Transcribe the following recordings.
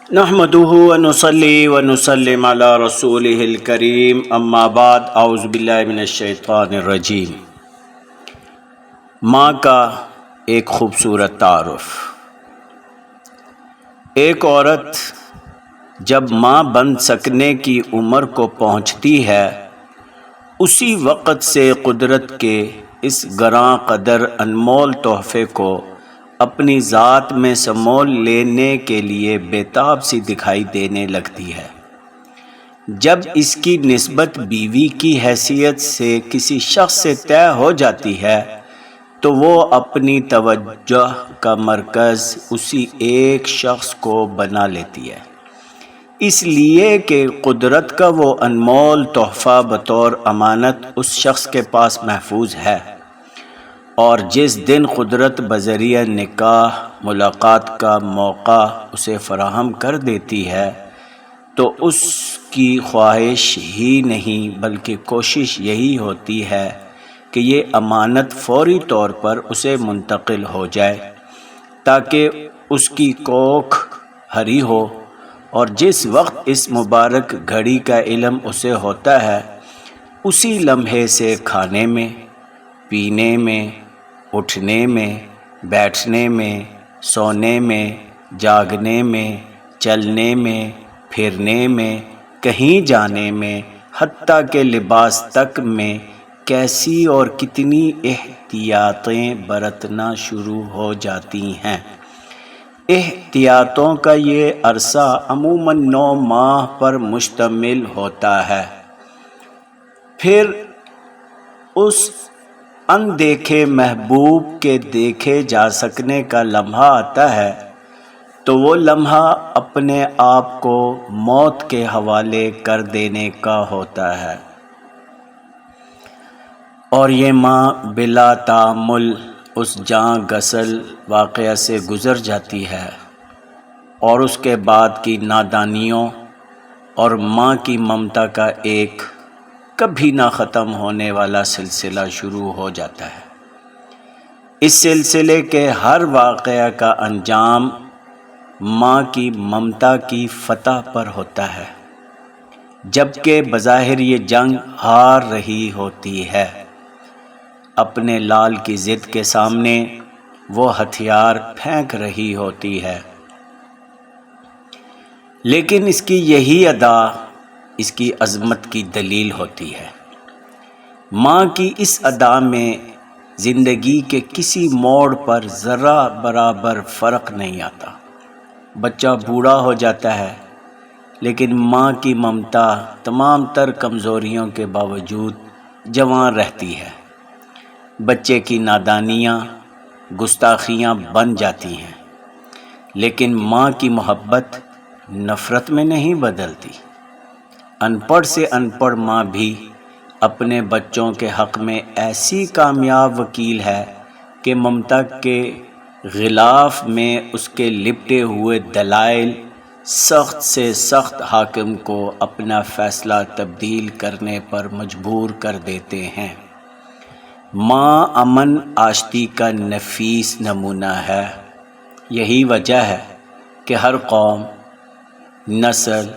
نحمده ونصلي ونسلم على رسوله الكريم اما بعد اعوذ باللہ من الشیطان الرجیم۔ ماں کا ایک خوبصورت تعارف۔ ایک عورت جب ماں بن سکنے کی عمر کو پہنچتی ہے، اسی وقت سے قدرت کے اس گراں قدر انمول تحفے کو اپنی ذات میں سمول لینے کے لیے بےتاب سی دکھائی دینے لگتی ہے۔ جب اس کی نسبت بیوی کی حیثیت سے کسی شخص سے طے ہو جاتی ہے تو وہ اپنی توجہ کا مرکز اسی ایک شخص کو بنا لیتی ہے، اس لیے کہ قدرت کا وہ انمول تحفہ بطور امانت اس شخص کے پاس محفوظ ہے، اور جس دن قدرت بذریعہ نکاح ملاقات کا موقع اسے فراہم کر دیتی ہے تو اس کی خواہش ہی نہیں بلکہ کوشش یہی ہوتی ہے کہ یہ امانت فوری طور پر اسے منتقل ہو جائے تاکہ اس کی کوکھ ہری ہو، اور جس وقت اس مبارک گھڑی کا علم اسے ہوتا ہے اسی لمحے سے کھانے میں، پینے میں، اٹھنے میں، بیٹھنے میں، سونے میں، جاگنے میں، چلنے میں، پھرنے میں، کہیں جانے میں، حتیٰ کہ لباس تک میں کیسی اور کتنی احتیاطیں برتنا شروع ہو جاتی ہیں۔ احتیاطوں کا یہ عرصہ عموماً 9 ماہ پر مشتمل ہوتا ہے۔ پھر اس اندیکھے محبوب کے دیکھے جا سکنے کا لمحہ آتا ہے تو وہ لمحہ اپنے آپ کو موت کے حوالے کر دینے کا ہوتا ہے، اور یہ ماں بلا تأمل اس جاں گسل واقعہ سے گزر جاتی ہے، اور اس کے بعد کی نادانیوں اور ماں کی ممتا کا ایک کبھی نہ ختم ہونے والا سلسلہ شروع ہو جاتا ہے۔ اس سلسلے کے ہر واقعہ کا انجام ماں کی ممتا کی فتح پر ہوتا ہے، جبکہ بظاہر یہ جنگ ہار رہی ہوتی ہے۔ اپنے لال کی ضد کے سامنے وہ ہتھیار پھینک رہی ہوتی ہے، لیکن اس کی یہی ادا اس کی عظمت کی دلیل ہوتی ہے۔ ماں کی اس ادا میں زندگی کے کسی موڑ پر ذرہ برابر فرق نہیں آتا۔ بچہ بوڑھا ہو جاتا ہے لیکن ماں کی ممتا تمام تر کمزوریوں کے باوجود جوان رہتی ہے۔ بچے کی نادانیاں گستاخیاں بن جاتی ہیں، لیکن ماں کی محبت نفرت میں نہیں بدلتی۔ ان پڑھ سے ان پڑھ ماں بھی اپنے بچوں کے حق میں ایسی کامیاب وکیل ہے کہ ممتا کے غلاف میں اس کے لپٹے ہوئے دلائل سخت سے سخت حاکم کو اپنا فیصلہ تبدیل کرنے پر مجبور کر دیتے ہیں۔ ماں امن آشتی کا نفیس نمونہ ہے۔ یہی وجہ ہے کہ ہر قوم، نسل،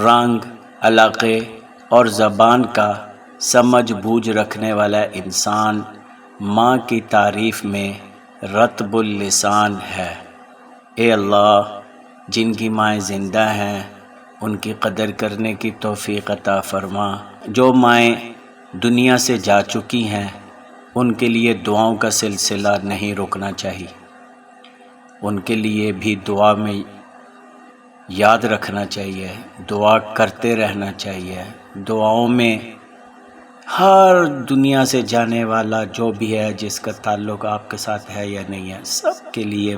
رنگ، علاقے اور زبان کا سمجھ بوجھ رکھنے والا انسان ماں کی تعریف میں رطب اللسان ہے۔ اے اللہ، جن کی مائیں زندہ ہیں ان کی قدر کرنے کی توفیق عطا فرما۔ جو مائیں دنیا سے جا چکی ہیں ان کے لیے دعاؤں کا سلسلہ نہیں رکنا چاہیے، ان کے لیے بھی دعا میں یاد رکھنا چاہیے، دعا کرتے رہنا چاہیے۔ دعاؤں میں ہر دنیا سے جانے والا جو بھی ہے، جس کا تعلق آپ کے ساتھ ہے یا نہیں ہے، سب کے لیے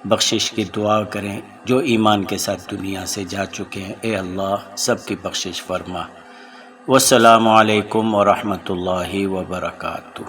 بخشش کی دعا کریں۔ جو ایمان کے ساتھ دنیا سے جا چکے ہیں، اے اللہ سب کی بخشش فرما۔ والسلام علیکم ورحمۃ اللہ وبرکاتہ۔